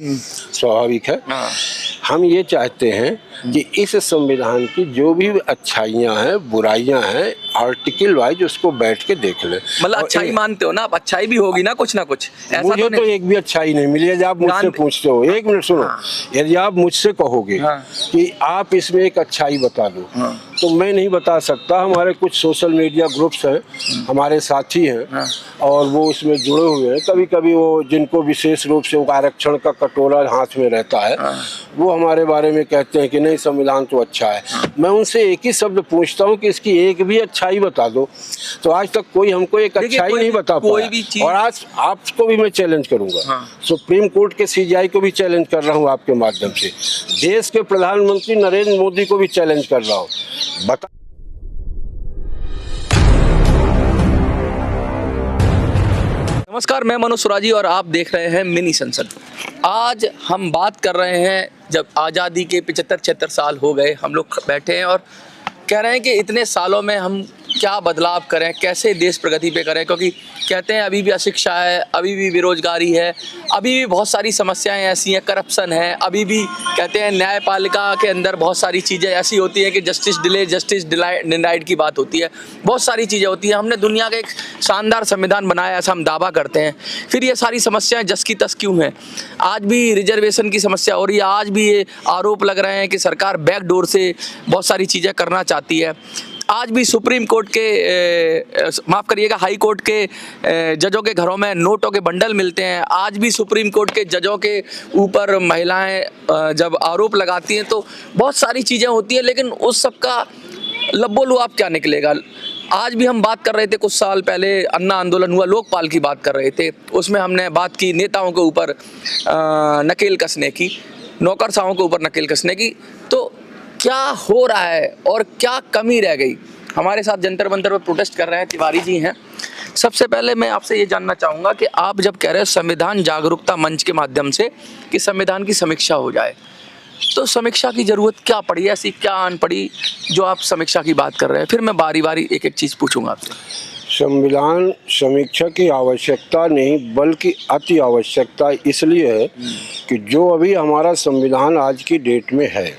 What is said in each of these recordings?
स्वाभाविक है। हम ये चाहते हैं कि इस संविधान की जो भी अच्छाइयाँ हैं, बुराइयाँ हैं, आर्टिकल वाइज उसको बैठ के देख लें। मतलब अच्छाई मानते हो ना आप? अच्छाई भी होगी ना कुछ ना कुछ। ऐसा मुझे तो एक भी अच्छाई नहीं मिली। यदि आप मुझसे पूछते हो, एक मिनट सुनो, यदि आप मुझसे कहोगे कि आप इसमें एक अच्छाई बता दो, तो मैं नहीं बता सकता। हमारे कुछ सोशल मीडिया ग्रुप्स हैं, हमारे साथी हैं और वो उसमें जुड़े हुए हैं। कभी कभी वो जिनको विशेष रूप से आरक्षण का कटोरा हाथ में रहता है, वो हमारे बारे में कहते हैं कि नहीं संविधान तो अच्छा है। मैं उनसे एक ही शब्द पूछता हूँ कि इसकी एक भी अच्छाई बता दो, तो आज तक कोई हमको एक अच्छाई नहीं बता पाया। और आज आपको भी मैं चैलेंज करूंगा, सुप्रीम कोर्ट के सीजीआई को भी चैलेंज कर रहा हूँ आपके माध्यम से, देश के प्रधानमंत्री नरेंद्र मोदी को भी चैलेंज कर रहा हूँ। बता नमस्कार, मैं मनोज सुराजी और आप देख रहे हैं मिनी संसद। आज हम बात कर रहे हैं जब आज़ादी के 75-76 साल हो गए, हम लोग बैठे हैं और कह रहे हैं कि इतने सालों में हम क्या बदलाव करें, कैसे देश प्रगति पे करें, क्योंकि कहते हैं अभी भी अशिक्षा है, अभी भी बेरोजगारी है, अभी भी बहुत सारी समस्याएं ऐसी हैं, करप्शन है, अभी भी कहते हैं न्यायपालिका के अंदर बहुत सारी चीज़ें ऐसी होती हैं कि जस्टिस डिले जस्टिस डिनाइड की बात होती है, बहुत सारी चीज़ें होती हैं। हमने दुनिया का एक शानदार संविधान बनाया, ऐसा हम दावा करते हैं, फिर ये सारी समस्याएँ जस की तस क्यों हैं? आज भी रिजर्वेशन की समस्या हो रही है, आज भी ये आरोप लग रहे हैं कि सरकार बैकडोर से बहुत सारी चीज़ें करना चाहती है। आज भी सुप्रीम कोर्ट के माफ़ करिएगा हाई कोर्ट के जजों के घरों में नोटों के बंडल मिलते हैं। आज भी सुप्रीम कोर्ट के जजों के ऊपर महिलाएं जब आरोप लगाती हैं तो बहुत सारी चीज़ें होती हैं, लेकिन उस सब का लब्बो-लुआब क्या निकलेगा? आज भी हम बात कर रहे थे, कुछ साल पहले अन्ना आंदोलन हुआ, लोकपाल की बात कर रहे थे, उसमें हमने बात की नेताओं के ऊपर नकेल कसने की, नौकरशाहों के ऊपर नकेल कसने की। तो क्या हो रहा है और क्या कमी रह गई? हमारे साथ जंतर मंतर पर प्रोटेस्ट कर रहे हैं तिवारी जी हैं। सबसे पहले मैं आपसे ये जानना चाहूँगा कि आप जब कह रहे हो संविधान जागरूकता मंच के माध्यम से कि संविधान की समीक्षा हो जाए, तो समीक्षा की ज़रूरत क्या पड़ी? ऐसी क्या आन पड़ी जो आप समीक्षा की बात कर रहे हैं? फिर मैं बारी बारी एक एक चीज़ पूछूंगा आपसे। संविधान समीक्षा की आवश्यकता नहीं, बल्कि अति आवश्यकता इसलिए है कि जो अभी हमारा संविधान आज की डेट में है,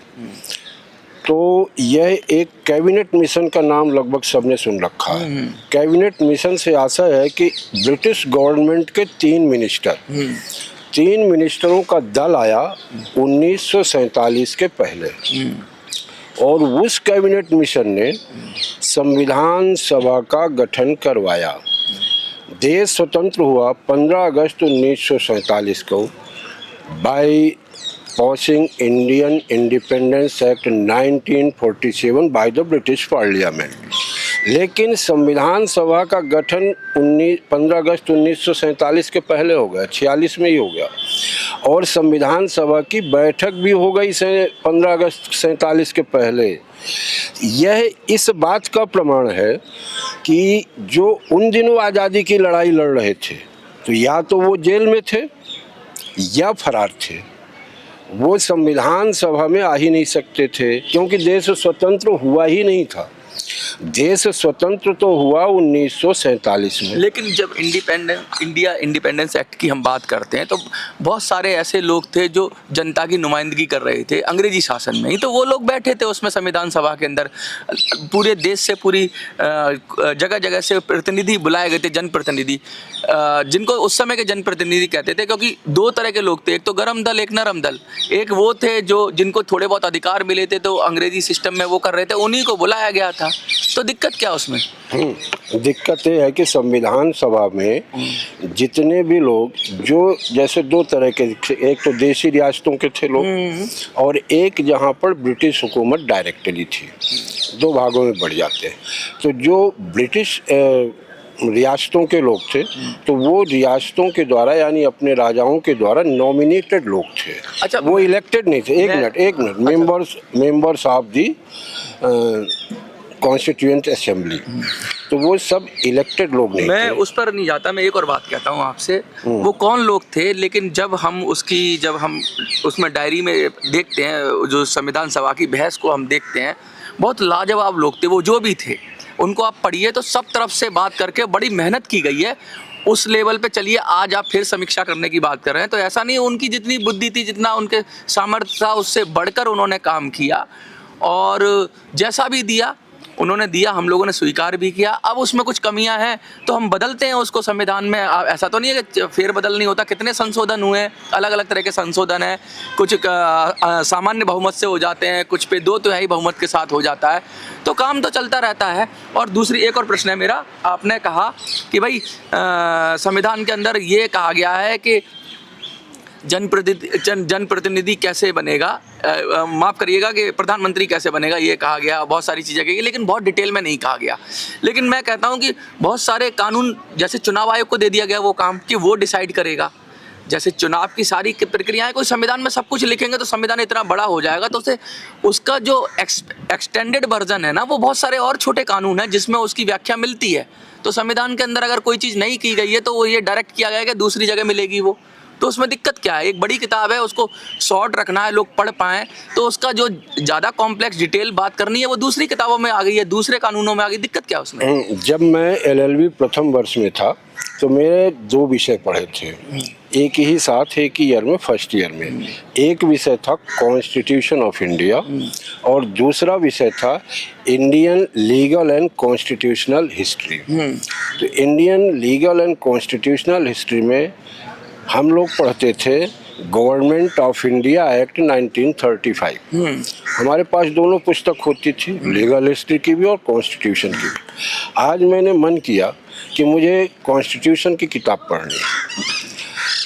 तो यह एक कैबिनेट मिशन का नाम लगभग सबने सुन रखा है। कैबिनेट मिशन से आशा है कि ब्रिटिश गवर्नमेंट के 3 मिनिस्टरों का दल आया 1947 के पहले, और उस कैबिनेट मिशन ने संविधान सभा का गठन करवाया। देश स्वतंत्र हुआ 15 अगस्त 1947 को by passing Indian independence act 1947 by the British parliament. लेकिन संविधान सभा का गठन 15 अगस्त 1947 के पहले हो गया, 46 में ही हो गया, और संविधान सभा की बैठक भी हो गई 15 अगस्त 47 के पहले। यह इस बात का प्रमाण है कि जो उन दिनों आज़ादी की लड़ाई लड़ रहे थे, तो या तो वो जेल में थे या फरार थे, वो संविधान सभा में आ ही नहीं सकते थे, क्योंकि देश स्वतंत्र हुआ ही नहीं था। देश स्वतंत्र तो हुआ 1947 में। लेकिन जब इंडिया इंडिपेंडेंस एक्ट की हम बात करते हैं तो बहुत सारे ऐसे लोग थे जो जनता की नुमाइंदगी कर रहे थे अंग्रेजी शासन में ही, तो वो लोग बैठे थे उसमें संविधान सभा के अंदर। पूरे देश से पूरी जगह जगह से प्रतिनिधि बुलाए गए थे, जनप्रतिनिधि, जिनको उस समय के जनप्रतिनिधि कहते थे, क्योंकि दो तरह के लोग थे, एक तो गरम दल, एक नरम दल। एक वो थे जो जिनको थोड़े बहुत अधिकार मिले थे तो अंग्रेजी सिस्टम में वो कर रहे थे, उन्हीं को बुलाया गया था। तो दिक्कत क्या उसमें? दिक्कत ये है कि संविधान सभा में जितने भी लोग, जो जैसे दो तरह के, एक तो देशी रियासतों के थे लोग और एक जहाँ पर ब्रिटिश हुकूमत डायरेक्टली थी, दो भागों में बढ़ जाते हैं। तो जो ब्रिटिश रियासतों के लोग थे, तो वो रियासतों के द्वारा यानी अपने राजाओं के द्वारा नॉमिनेटेड लोग थे। अच्छा, वो इलेक्टेड नहीं थे। एक minute members of the constituent assembly, तो वो सब इलेक्टेड लोग नहीं थे। मैं उस पर नहीं जाता, मैं एक और बात कहता हूँ आपसे, वो कौन लोग थे, लेकिन जब हम उसमें डायरी में देखते हैं, जो संविधान सभा की बहस को हम देखते हैं, बहुत लाजवाब लोग थे वो, जो भी थे, उनको आप पढ़िए तो सब तरफ से बात करके बड़ी मेहनत की गई है उस लेवल पे चलिए आज आप फिर समीक्षा करने की बात कर रहे हैं, तो ऐसा नहीं, उनकी जितनी बुद्धि थी, जितना उनके सामर्थ्य था, उससे बढ़कर उन्होंने काम किया और जैसा भी दिया उन्होंने दिया, हम लोगों ने स्वीकार भी किया। अब उसमें कुछ कमियां हैं तो हम बदलते हैं उसको संविधान में। ऐसा तो नहीं है कि फेरबदल नहीं होता, कितने संशोधन हुए, अलग अलग तरह के संशोधन हैं, कुछ सामान्य बहुमत से हो जाते हैं, कुछ पे 2/3 बहुमत के साथ हो जाता है, तो काम तो चलता रहता है। और दूसरी एक और प्रश्न है मेरा, आपने कहा कि भाई संविधान के अंदर ये कहा गया है कि जनप्रतिनिधि कैसे बनेगा, माफ़ करिएगा कि प्रधानमंत्री कैसे बनेगा, ये कहा गया, बहुत सारी चीज़ें कही, लेकिन बहुत डिटेल में नहीं कहा गया। लेकिन मैं कहता हूँ कि बहुत सारे कानून, जैसे चुनाव आयोग को दे दिया गया वो काम कि वो डिसाइड करेगा, जैसे चुनाव की सारी प्रक्रियाएं, कोई संविधान में सब कुछ लिखेंगे तो संविधान इतना बड़ा हो जाएगा, तो उसे उसका जो एक्सटेंडेड वर्जन है ना, वो बहुत सारे और छोटे कानून हैं जिसमें उसकी व्याख्या मिलती है। तो संविधान के अंदर अगर कोई चीज़ नहीं की गई है तो वो ये डायरेक्ट किया गया है कि दूसरी जगह मिलेगी वो, तो उसमें दिक्कत क्या है? एक बड़ी किताब है, उसको शॉर्ट रखना है, लोग पढ़ पाएँ, तो उसका जो ज़्यादा कॉम्प्लेक्स डिटेल बात करनी है वो दूसरी किताबों में आ गई है, दूसरे कानूनों में आ गई, दिक्कत क्या है उसमें? जब मैं LLB प्रथम वर्ष में था तो मेरे 2 विषय पढ़े थे, एक ही साथ एक ही ईयर में, फर्स्ट ईयर में। एक विषय था कॉन्स्टिट्यूशन ऑफ इंडिया और दूसरा विषय था Indian legal and constitutional history. तो Indian legal and constitutional history में हम लोग पढ़ते थे गवर्नमेंट ऑफ इंडिया एक्ट 1935। हमारे पास दोनों पुस्तक होती थी, लीगल हिस्ट्री की भी और कॉन्स्टिट्यूशन की भी। आज मैंने मन किया कि मुझे कॉन्स्टिट्यूशन की किताब पढ़नी है,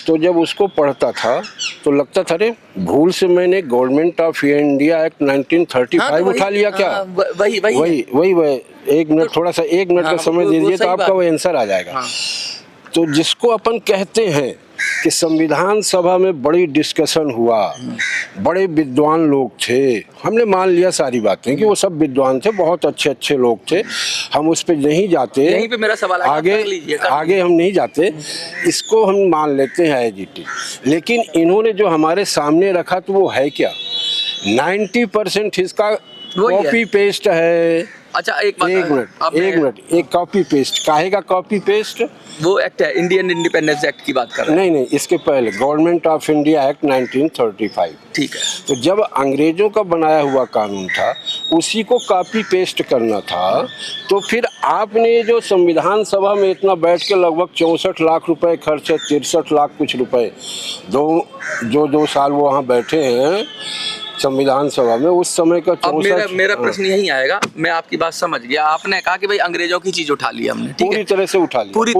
तो जब उसको पढ़ता था तो लगता था अरे भूल से मैंने गवर्नमेंट ऑफ इंडिया एक्ट 1935 उठा लिया क्या? वही 1 मिनट, थोड़ा सा 1 मिनट का समय दे दीजिए तो आपका वो आंसर आ जाएगा। तो जिसको अपन कहते हैं कि संविधान सभा में बड़ी डिस्कशन हुआ, बड़े विद्वान लोग थे, हमने मान लिया सारी बातें कि वो सब विद्वान थे, बहुत अच्छे अच्छे लोग थे, हम उस पे नहीं जाते, यहीं पे मेरा सवाल आगे हम नहीं जाते, इसको हम मान लेते हैं एज इट इज। लेकिन इन्होंने जो हमारे सामने रखा तो वो है क्या? 90% इसका कॉपी पेस्ट है। अच्छा एक मिनट, एक कॉपी पेस्ट, काहे का कॉपी पेस्ट? वो एक्ट है, इंडियन इंडिपेंडेंस एक्ट की बात कर रहे हैं। नहीं, इसके पहले गवर्नमेंट ऑफ इंडिया एक्ट 1935। ठीक है। तो जब अंग्रेजों का बनाया हुआ कानून था उसी को कॉपी पेस्ट करना था, तो फिर आपने जो संविधान सभा में इतना बैठ के लगभग 64 लाख रुपए खर्च है, 63 लाख कुछ रुपए, 2 साल वो वहाँ बैठे हैं संविधान सभा में, उस समय का 64। मेरा प्रश्न यही आएगा, मैं आपकी बात समझ गया। आपने कहा कि भाई अंग्रेजों की चीज उठा ली हमने, पूरी तरह से उठा ली, पूरी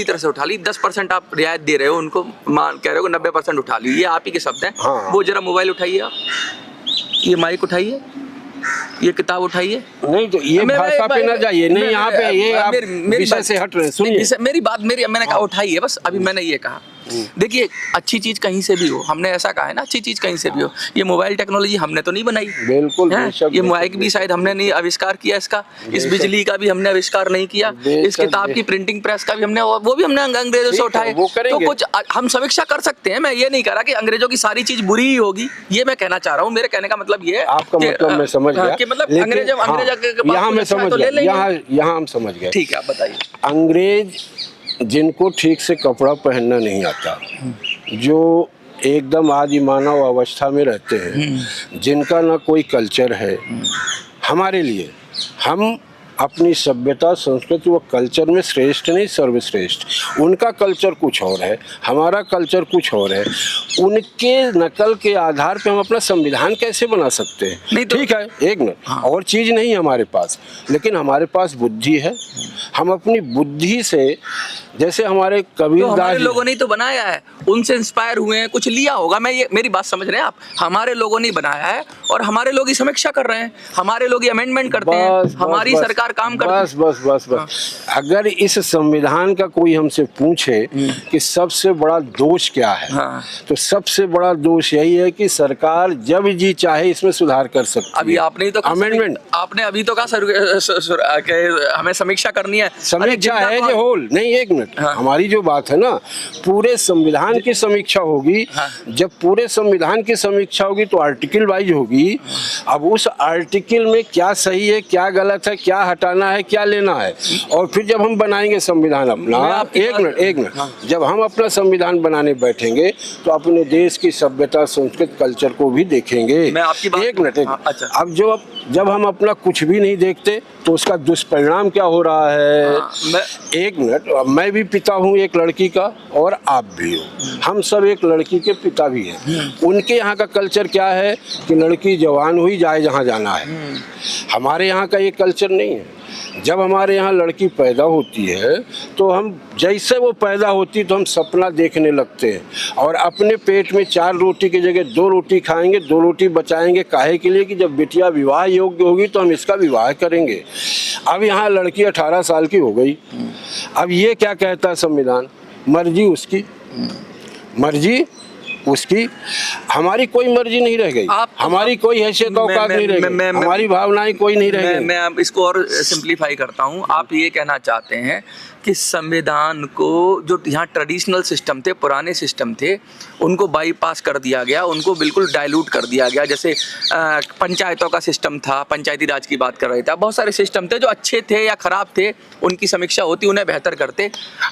तरह से उठा ली। 10% आप रियायत दे रहे हो उनको, कह रहे हो 90% उठा ली, ये आप ही के शब्द हैं। हाँ। वो जरा मोबाइल उठाइए, आप ये माइक उठाइए, ये किताब उठाइए। नहीं तो ये भाषा पे ना जाइए, नहीं यहाँ पे ये आप विषय से हट रहे हैं। सुनिए मेरी बात, मैंने कहा उठाइए, बस अभी मैंने ये कहा। देखिए अच्छी चीज कहीं से भी हो, हमने ऐसा कहा है ना, अच्छी चीज कहीं से भी हो। ये मोबाइल टेक्नोलॉजी हमने तो नहीं बनाई, बिल्कुल। ये माइक भी शायद हमने नहीं आविष्कार किया इसका, इस बिजली का भी हमने आविष्कार नहीं किया, इस किताब की प्रिंटिंग प्रेस का भी हमने, वो भी हमने अंग्रेजों से उठाए। तो कुछ हम समीक्षा कर सकते हैं। मैं ये नहीं कह रहा कि अंग्रेजों की सारी चीज बुरी ही होगी, ये मैं कहना चाह रहा हूँ। मेरे कहने का मतलब ये है, आपका मतलब मैं समझ गया कि मतलब अंग्रेज यहाँ मैं समझ गया, यहाँ हम समझ गए। ठीक है, आप बताइए। अंग्रेज जिनको ठीक से कपड़ा पहनना नहीं आता, जो एकदम आदि मानव अवस्था में रहते हैं, जिनका ना कोई कल्चर है, हमारे लिए हम अपनी सभ्यता संस्कृति व कल्चर में श्रेष्ठ नहीं, सर्वश्रेष्ठ। उनका कल्चर कुछ और है, हमारा कल्चर कुछ और है। उनके नकल के आधार पे हम अपना संविधान कैसे बना सकते हैं? नहीं तो ठीक है, 1 मिनट। हाँ। और चीज़ नहीं हमारे पास, लेकिन हमारे पास बुद्धि है। हम अपनी बुद्धि से, जैसे हमारे कबीरदास, तो हमारे लोगों ने तो बनाया है, उनसे इंस्पायर हुए हैं, कुछ लिया होगा। मैं ये, मेरी बात समझ रहे हैं आप? हमारे लोगों ने बनाया है और हमारे लोग ही समीक्षा कर रहे हैं, हमारे लोग ही अमेंडमेंट करते हैं, हमारी सरकार काम करती है। बस। अगर इस संविधान का कोई हमसे पूछे कि सबसे बड़ा दोष क्या है, तो सबसे बड़ा दोष यही है कि सरकार जब जी चाहे इसमें सुधार कर सकती है। अभी आपने ही तो अमेंडमेंट, आपने अभी तो कहा हमें समीक्षा करनी है। समीक्षा है जो होल नहीं, 1 मिनट। हमारी जो बात है ना, पूरे संविधान की समीक्षा होगी। जब पूरे संविधान की समीक्षा होगी तो आर्टिकल वाइज होगी। अब उस आर्टिकल में क्या सही है, क्या गलत है, क्या हटाना है, क्या लेना है। और फिर जब हम बनाएंगे संविधान अपना, एक मिनट, जब हम अपना संविधान बनाने बैठेंगे तो अपने देश की सभ्यता, संस्कृति, कल्चर को भी देखेंगे। मैं आपकी बात, एक मिनट, अच्छा। अब जब हम अपना कुछ भी नहीं देखते तो उसका दुष्परिणाम क्या हो रहा है। एक मिनट, मैं भी पिता हूँ एक लड़की का और आप भी हो, हम सब एक लड़की के पिता भी हैं। उनके यहाँ का कल्चर क्या है कि लड़की जवान हुई जाए जहाँ जाना है। हमारे यहाँ का ये कल्चर नहीं है। जब हमारे यहाँ लड़की पैदा होती है तो हम जैसे वो पैदा होती तो हम सपना देखने लगते हैं और अपने पेट में 4 रोटी की जगह 2 रोटी खाएंगे, 2 रोटी बचाएंगे। काहे के लिए कि जब बिटिया विवाह योग्य होगी तो हम इसका विवाह करेंगे। अब यहाँ लड़की 18 साल की हो गई। अब ये क्या कहता है संविधान, मर्जी उसकी, मर्जी उसकी, हमारी कोई मर्जी नहीं रह गई, हमारी कोई हैसियत औकात नहीं रह गई, हमारी भावनाएं कोई नहीं रह गई। मैं इसको और सिंप्लीफाई करता हूँ। आप ये कहना चाहते हैं कि संविधान को जो यहाँ ट्रेडिशनल सिस्टम थे, पुराने सिस्टम थे, उनको बाईपास कर दिया गया, उनको बिल्कुल डाइल्यूट कर दिया गया। जैसे पंचायतों का सिस्टम था, पंचायती राज की बात कर रहे थे, बहुत सारे सिस्टम थे जो अच्छे थे या ख़राब थे, उनकी समीक्षा होती, उन्हें बेहतर करते।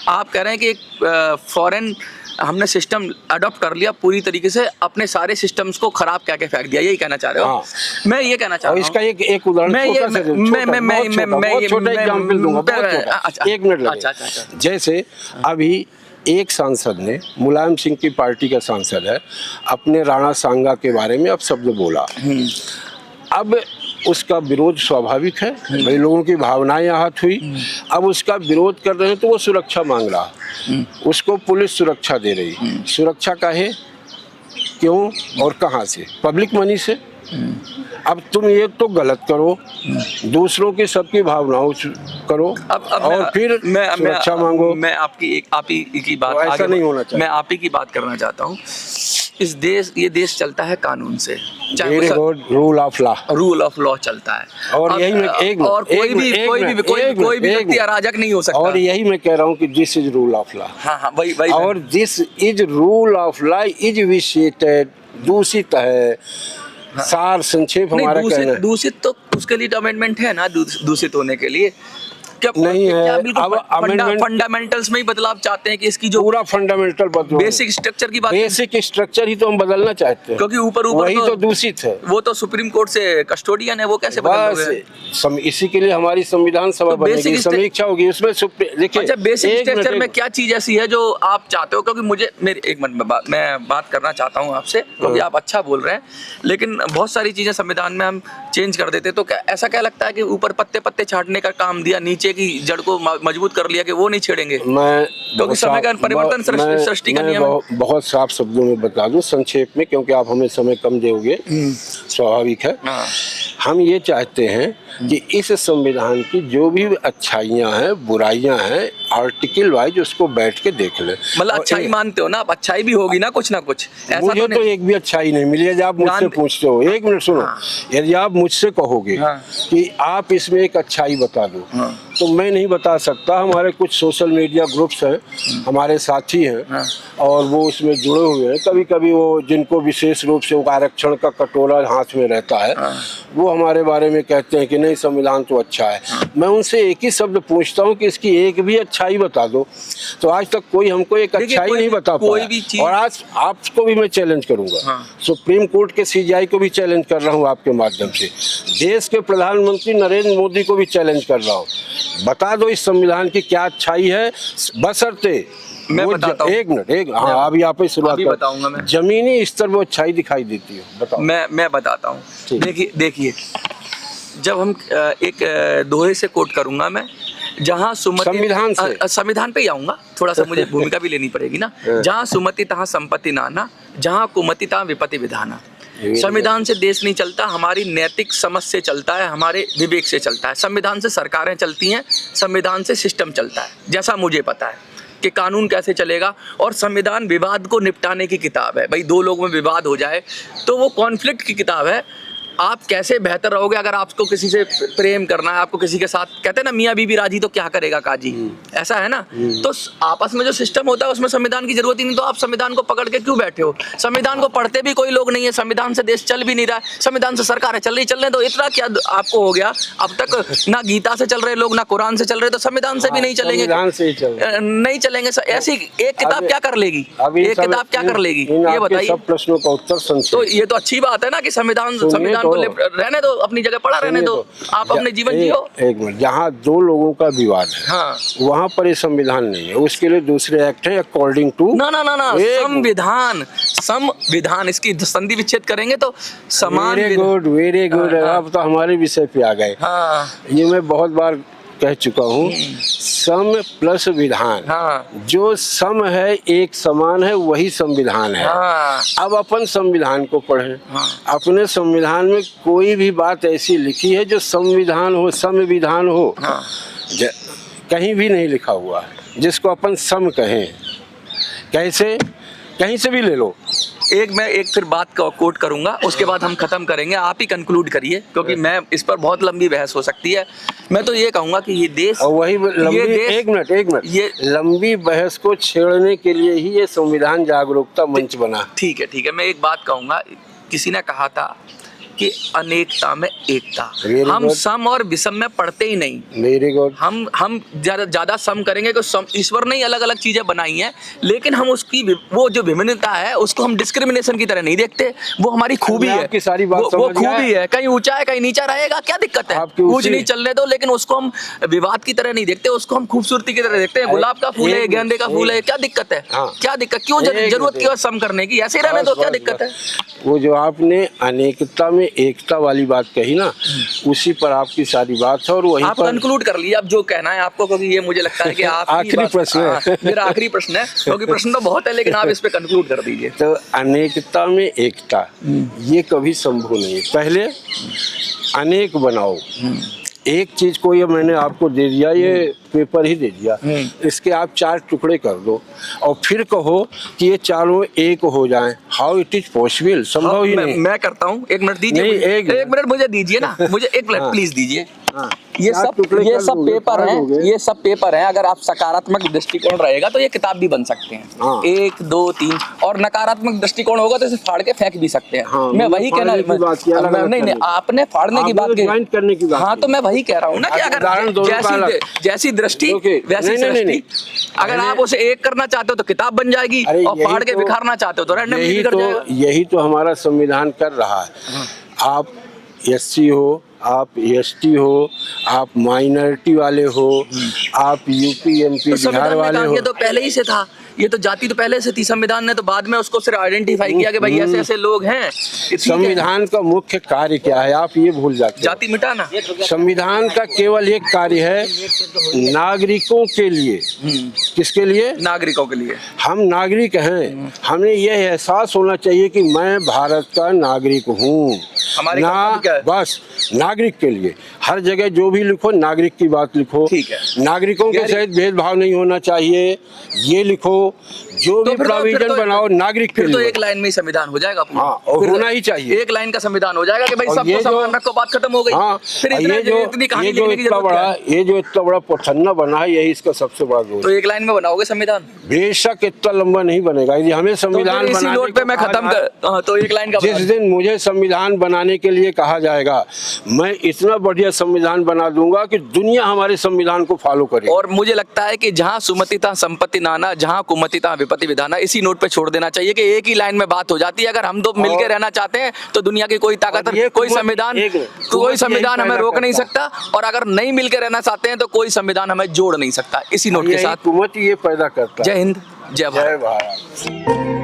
आप कह रहे हैं कि एक फॉरेन हमने सिस्टम अडॉप्ट कर लिया पूरी तरीके से, अपने सारे सिस्टम्स को खराब क्या क्या फेंक दिया, यही कहना चाह रहे हो? हाँ। मैं ये कहना चाह रहा हूँ, इसका एक उदाहरण छोटा एग्जांपल दूंगा, एक मिनट लगेगा। अच्छा। जैसे अभी एक सांसद ने, मुलायम सिंह की पार्टी का सांसद है, अपने राणा सांगा के बारे में अब शब्द बोला। अब उसका विरोध स्वाभाविक है, भाई लोगों की भावनाएं आहत हुई। अब उसका विरोध कर रहे हैं तो वो सुरक्षा मांग रहा, उसको पुलिस सुरक्षा दे रही। सुरक्षा काहे, क्यों और कहाँ से? पब्लिक मनी से। अब तुम ये तो गलत करो, दूसरों की सबकी भावनाओं करो और फिर सुरक्षा मांगो। मैं आप ही की बात, ऐसा नहीं होना चाहिए। मैं आप ही की बात करना चाहता हूँ। ये देश चलता है कानून से, rule of law, rule of law चलता है। और यही मैं और कोई भी व्यक्ति अराजक नहीं हो सकता। और यही मैं कह रहा हूँ कि this is rule of law. हाँ, वही। और this is rule of law is vitiated, दूषित है। सार संक्षेप हमारा कहना है। दूषित तो उसके लिए अमेंडमेंट है ना, दूषित होने के लिए क्या नहीं है। अब फंडामेंटल्स में ही बदलाव चाहते हैं कि इसकी जो पूरा फंडामेंटल बदलो, बेसिक स्ट्रक्चर की बात, बेसिक स्ट्रक्चर ही तो हम बदलना चाहते हैं, क्योंकि ऊपर वही तो दूषित है। वो तो सुप्रीम कोर्ट से कस्टोडियन है, वो कैसे बदलोगे? इसी के लिए हमारी संविधान सभा बनेगी, समीक्षा होगी, उसमें देखिए। अच्छा, बेसिक स्ट्रक्चर में क्या चीज ऐसी है जो आप चाहते हो? क्योंकि मुझे एक मिनट मैं बात करना चाहता हूँ आपसे, क्योंकि आप अच्छा बोल रहे हैं, लेकिन बहुत सारी चीजें संविधान में हम चेंज कर देते, तो ऐसा क्या लगता है कि ऊपर पत्ते पत्ते छाटने का काम दिया, नीचे की जड़ को मजबूत कर लिया कि वो नहीं छेड़ेंगे? क्योंकि समय का परिवर्तन सृष्टि का नियम है। बहुत साफ शब्दों में बता दूं संक्षेप में, क्योंकि आप हमें समय कम दोगे, स्वाभाविक है। हम ये चाहते हैं कि इस संविधान की जो भी अच्छाइयाँ हैं, बुराइयाँ हैं, आर्टिकल वाइज उसको बैठ के देख ले। मतलब अच्छाई मानते हो ना आप? अच्छाई भी होगी ना कुछ ना कुछ। मुझे तो एक भी अच्छाई नहीं मिली। यदि आप मुझसे पूछते हो, एक मिनट सुनो, यदि आप मुझसे कहोगे कि आप इसमें एक अच्छाई बता दो, तो मैं नहीं बता सकता। हमारे कुछ सोशल मीडिया ग्रुप्स हैं, हमारे साथी हैं, और वो उसमें जुड़े हुए हैं। कभी कभी वो जिनको विशेष रूप से आरक्षण का कटोरा हाथ में रहता है, वो हमारे बारे में कहते हैं कि नहीं संविधान तो अच्छा है। मैं उनसे एक ही शब्द पूछता हूँ कि इसकी एक भी अच्छाई बता दो, तो आज तक कोई हमको एक अच्छाई नहीं बता पाया। और आज आपको भी मैं चैलेंज करूंगा, सुप्रीम कोर्ट के सीजीआई को भी चैलेंज कर रहा हूँ आपके माध्यम से, देश के प्रधानमंत्री नरेंद्र मोदी को भी चैलेंज कर रहा हूँ, बता दो इस संविधान की क्या अच्छाई है, बशर्ते मैं बताता हूँ। एक मिनट, हाँ अभी आप ही शुरुआत बताऊंगा मैं। जमीनी स्तर वो अच्छाई दिखाई देती है, बताओ। मैं बताता हूँ। देखिए जब हम एक दोहे से कोट करूंगा मैं, जहाँ सुमति, संविधान पे ही आऊंगा, थोड़ा सा मुझे भूमिका भी लेनी पड़ेगी ना। जहाँ सुमति तहाँ संपत्ति नाना, जहाँ कुमति तहाँ विपत्ति विधाना। संविधान से देश नहीं चलता, हमारी नैतिक समझ से चलता है, हमारे विवेक से चलता है। संविधान से सरकारें चलती हैं, संविधान से सिस्टम चलता है, जैसा मुझे पता है कि कानून कैसे चलेगा। और संविधान विवाद को निपटाने की किताब है। भाई दो लोगों में विवाद हो जाए तो वो कॉन्फ्लिक्ट की किताब है, आप कैसे बेहतर रहोगे अगर आपको किसी से प्रेम करना है, आपको किसी के साथ, कहते हैं ना मियाँ बीबी राजी तो क्या करेगा काजी, ऐसा है ना। तो आपस में जो सिस्टम होता है उसमें संविधान की जरूरत ही नहीं, तो आप संविधान को पकड़ के क्यों बैठे हो? संविधान को पढ़ते भी कोई लोग नहीं है, संविधान से देश चल भी नहीं रहा है, संविधान से सरकार चलने दो, इतना क्या आपको हो गया? अब तक ना गीता से चल रहे लोग, ना कुरान से चल रहे, तो संविधान से भी नहीं चलेंगे, संविधान से ही नहीं चलेंगे। ऐसी एक किताब क्या कर लेगी, एक किताब क्या कर लेगी, ये बताइए। सब प्रश्नों का उत्तर तो ये तो अच्छी बात है ना कि संविधान को रहने दो, अपनी जगह पड़ा रहने दो, आप अपने जीवन जियो। एक मिनट, जहाँ दो लोगों का विवाद है, हाँ, वहाँ पर ये संविधान नहीं है, उसके लिए दूसरे एक्ट है अकॉर्डिंग टू ना संविधान, इसकी संधि विच्छेद करेंगे तो समान। Very good. अब तो हमारे विषय पे आ गए। हाँ, ये मैं बहुत बार कह चुका हूँ, सम प्लस विधान। हाँ, जो सम है, एक समान है, वही संविधान है। हाँ, अब अपन संविधान को पढ़ें। हाँ, अपने संविधान में कोई भी बात ऐसी लिखी है जो संविधान हो, संविधान हो, हाँ, कहीं भी नहीं लिखा हुआ है जिसको अपन सम कहें। कैसे? कहीं से भी ले लो। मैं एक फिर बात का कोट करूंगा, उसके बाद हम खत्म करेंगे, आप ही कंक्लूड करिए, क्योंकि मैं इस पर बहुत लंबी बहस हो सकती है। मैं तो ये कहूंगा कि ये देश, और वही लंबी, एक मिनट, ये लंबी बहस को छेड़ने के लिए ही ये संविधान जागरूकता मंच बना। ठीक है। मैं एक बात कहूंगा, किसी ने कहा था कि अनेकता में एकता, हम सम और विषम में पढ़ते ही नहीं। Very good. हम ज्यादा सम करेंगे कि ईश्वर ने अलग अलग चीजें बनाई हैं, लेकिन हम उसकी वो जो विभिन्नता है उसको हम डिस्क्रिमिनेशन की तरह नहीं देखते, वो हमारी खूबी है। आपकी सारी बात वो खूबी है, कहीं ऊंचा है कहीं नीचा रहेगा, क्या दिक्कत है? ऊंच नहीं चलने दो, लेकिन उसको हम विवाद की तरह नहीं देखते, उसको हम खूबसूरती की तरह देखते हैं। गुलाब का फूल है, गेंदे का फूल है, क्या दिक्कत है? क्या दिक्कत, क्यों जरूरत क्यों सम करने की? ऐसे ही रहने दो, क्या दिक्कत है? वो जो आपने अनेकता में एकता वाली बात कही ना, उसी पर आपकी सारी बात है, और वहीं आप कंक्लूड कर लीजिए अब जो कहना है आपको, क्योंकि ये मुझे लगता है कि आप आखिरी प्रश्न है। मेरा आखिरी प्रश्न है, क्योंकि प्रश्न तो बहुत है, लेकिन आप इस पे कंक्लूड कर दीजिए। तो अनेकता में एकता, ये कभी संभव नहीं है। पहले अनेक बनाओ, एक चीज को ये मैंने आपको दे दिया, ये पेपर ही दे दिया, इसके आप 4 टुकड़े कर दो और फिर कहो कि ये चारों एक हो जाएं। How it is possible? संभव ही नहीं। मैं करता हूँ, एक मिनट दीजिए, एक मिनट मुझे दीजिए ना, मुझे एक मिनट प्लीज दीजिए। ये सब पेपर हैं, अगर आप सकारात्मक दृष्टिकोण रहेगा तो ये किताब भी बन सकते हैं। 1 2 3, और नकारात्मक दृष्टिकोण होगा तो इसे फाड़ के फेंक भी सकते हैं। मैं वही कहना, नहीं, आपने फाड़ने की बात करने की बात, हाँ, तो मैं वही कह रहा हूँ ना कि अगर जैसी दृष्टि वैसी सृष्टि, अगर आप उसे एक करना चाहते हो तो किताब बन जाएगी, और फाड़ के बिखारना चाहते हो तो रैंडमली कर जाएगा। यही तो हमारा संविधान कर रहा है। आप एससी हो, आप एसटी हो, आप माइनॉरिटी वाले हो, आप यूपी एमपी बिहार वाले हो। ये तो पहले ही से था, ये तो जाति तो पहले से थी, संविधान ने तो बाद में उसको सिर्फ आइडेंटिफाई किया कि भाई ऐसे ऐसे लोग हैं। संविधान का मुख्य कार्य क्या है, आप ये भूल जाते हैं। जाति मिटाना। संविधान का केवल एक कार्य है, नागरिकों के लिए। किसके लिए? नागरिकों के लिए। हम नागरिक हैं, हमें यह एहसास होना चाहिए कि मैं भारत का नागरिक हूँ। बस नागरिक के लिए हर जगह जो भी लिखो, नागरिक की बात लिखो। ठीक है। नागरिकों के साथ भेदभाव नहीं होना चाहिए, ये लिखो। जो भी प्रोविजन बनाओ नागरिक के लिए, तो एक लाइन में संविधान हो जाएगा पूरा। हाँ, और होना ही चाहिए। एक लाइन का संविधान हो जाएगा कि भाई सबको समान रखो, बात खत्म हो गई। हाँ, फिर ये जो इतना बड़ा पथन्ना बना है, यही इसका सबसे बड़ा दोष। तो एक लाइन में बनाओगे संविधान? बेशक इतना लंबा नहीं बनेगा। यदि हमें संविधान इसी नोट पे मैं खत्म कर, तो एक लाइन का, जिस दिन मुझे संविधान बनाने के लिए कहा जाएगा, मैं इतना बढ़िया संविधान बना दूंगा कि दुनिया हमारे संविधान को फॉलो करे। और मुझे लगता है कि जहाँ सुमतिता संपत्ति नाना, जहाँ कुमतिता विपत्ति विधाना, इसी नोट पे छोड़ देना चाहिए कि एक ही लाइन में बात हो जाती है। अगर हम दो मिलकर रहना चाहते हैं तो दुनिया की कोई ताकत, कोई संविधान हमें रोक नहीं सकता, और अगर नहीं मिलकर रहना चाहते हैं तो कोई संविधान हमें जोड़ नहीं सकता। इसी नोट के साथ हुकूमत ये पैदा करता है। जय हिंद, जय भारत।